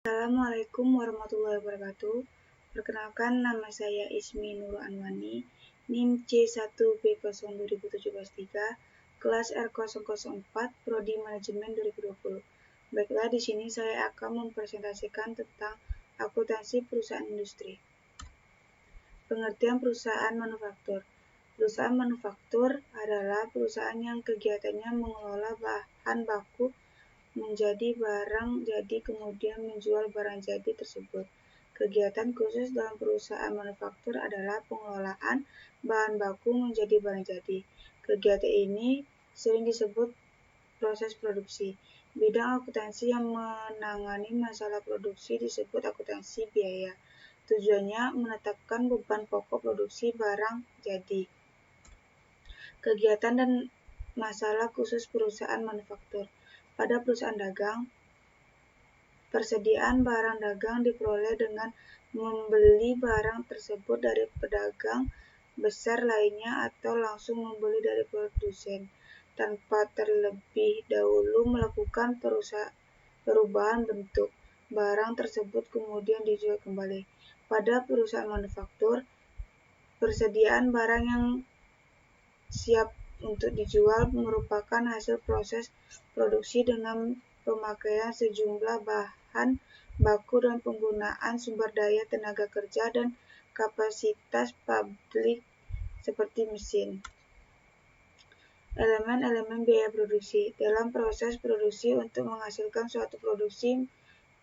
Assalamualaikum warahmatullahi wabarakatuh. Perkenalkan, nama saya Ismi Nurul Anwani, NIM C1B02017-3, kelas R004, Prodi Manajemen 2020. Baiklah, di sini saya akan mempresentasikan tentang akuntansi perusahaan industri. Pengertian perusahaan manufaktur. Perusahaan manufaktur adalah perusahaan yang kegiatannya mengelola bahan baku menjadi barang jadi kemudian menjual barang jadi tersebut. Kegiatan khusus dalam perusahaan manufaktur adalah pengelolaan bahan baku menjadi barang jadi. Kegiatan ini sering disebut proses produksi. Bidang akuntansi yang menangani masalah produksi disebut akuntansi biaya. Tujuannya menetapkan beban pokok produksi barang jadi. Kegiatan dan masalah khusus perusahaan manufaktur. Pada perusahaan dagang, persediaan barang dagang diperoleh dengan membeli barang tersebut dari pedagang besar lainnya atau langsung membeli dari produsen, tanpa terlebih dahulu melakukan perubahan bentuk. Barang tersebut kemudian dijual kembali. Pada perusahaan manufaktur, persediaan barang yang siap untuk dijual merupakan hasil proses produksi dengan pemakaian sejumlah bahan baku dan penggunaan sumber daya tenaga kerja dan kapasitas pabrik seperti mesin. Elemen-elemen biaya produksi. Dalam proses produksi untuk menghasilkan suatu produksi,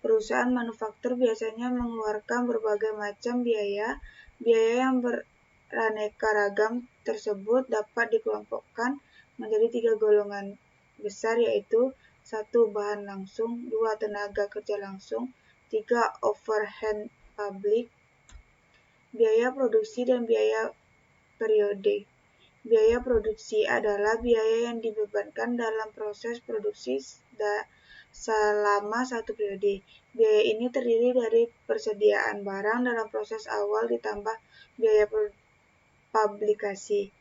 perusahaan manufaktur biasanya mengeluarkan berbagai macam biaya. Biaya yang beraneka ragam tersebut dapat dikelompokkan menjadi 3 golongan besar, yaitu 1. Bahan langsung, 2. Tenaga kerja langsung, 3. Overhead pabrik, biaya produksi dan biaya periode. Biaya produksi adalah biaya yang dibebankan dalam proses produksi selama satu periode. Biaya ini terdiri dari persediaan barang dalam proses awal ditambah biaya publikasi,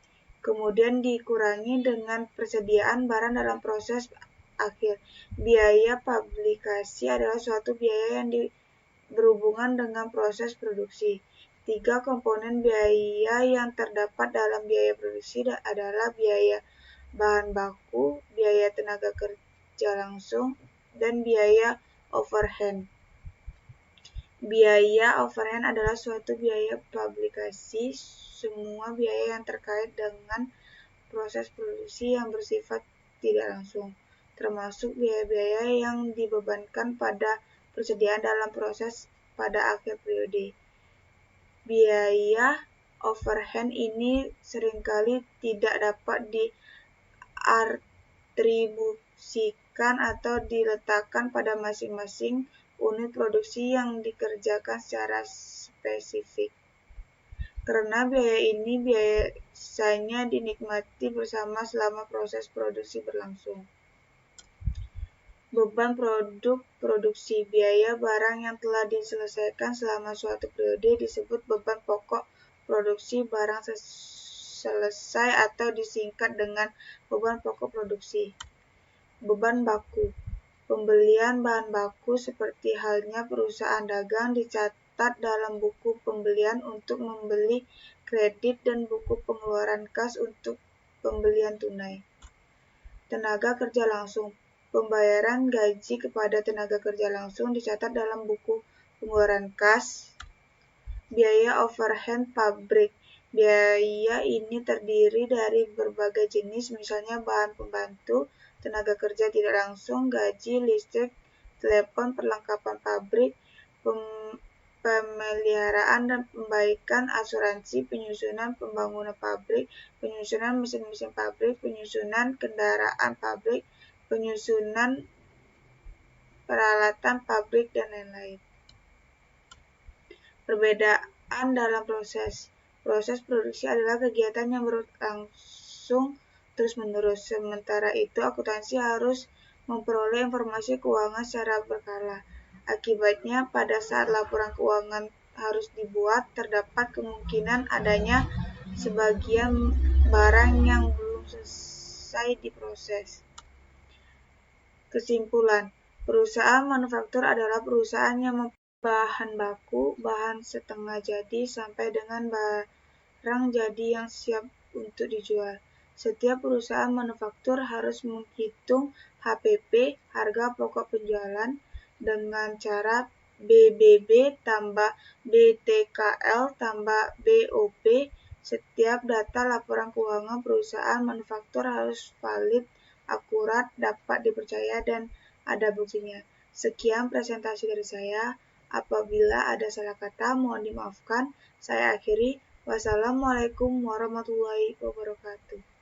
kemudian dikurangi dengan persediaan barang dalam proses akhir. Biaya publikasi adalah suatu biaya yang berhubungan dengan proses produksi. 3 komponen biaya yang terdapat dalam biaya produksi adalah biaya bahan baku, biaya tenaga kerja langsung, dan biaya overhead. Biaya overhead adalah suatu biaya publikasi, semua biaya yang terkait dengan proses produksi yang bersifat tidak langsung, termasuk biaya-biaya yang dibebankan pada persediaan dalam proses pada akhir periode. Biaya overhead ini seringkali tidak dapat diatribusikan atau diletakkan pada masing-masing unit produksi yang dikerjakan secara spesifik. Karena biaya ini biasanya dinikmati bersama selama proses produksi berlangsung. Beban produk produksi. Biaya barang yang telah diselesaikan selama suatu periode disebut beban pokok produksi barang selesai atau disingkat dengan beban pokok produksi. Beban baku. Pembelian bahan baku seperti halnya perusahaan dagang dicatat dalam buku pembelian untuk membeli kredit dan buku pengeluaran kas untuk pembelian tunai. Tenaga kerja langsung. Pembayaran gaji kepada tenaga kerja langsung dicatat dalam buku pengeluaran kas. Biaya overhead pabrik. Biaya ini terdiri dari berbagai jenis, misalnya bahan pembantu, tenaga kerja tidak langsung, gaji, listrik, telepon, perlengkapan pabrik, pemeliharaan dan perbaikan, asuransi, penyusunan pembangunan pabrik, penyusunan mesin-mesin pabrik, penyusunan kendaraan pabrik, penyusunan peralatan pabrik, dan lain-lain. Perbedaan dalam proses. Proses produksi adalah kegiatan yang berlangsung terus-menerus. Sementara itu, akuntansi harus memperoleh informasi keuangan secara berkala. Akibatnya, pada saat laporan keuangan harus dibuat, terdapat kemungkinan adanya sebagian barang yang belum selesai diproses. Kesimpulan, Perusahaan manufaktur adalah perusahaan yang bahan baku, bahan setengah jadi, sampai dengan barang jadi yang siap untuk dijual. Setiap perusahaan manufaktur harus menghitung HPP, harga pokok penjualan, dengan cara BBB tambah BTKL tambah BOP. Setiap data laporan keuangan perusahaan manufaktur harus valid, akurat, dapat dipercaya, dan ada buktinya. Sekian presentasi dari saya. Apabila ada salah kata, mohon dimaafkan. Saya akhiri. Wassalamualaikum warahmatullahi wabarakatuh.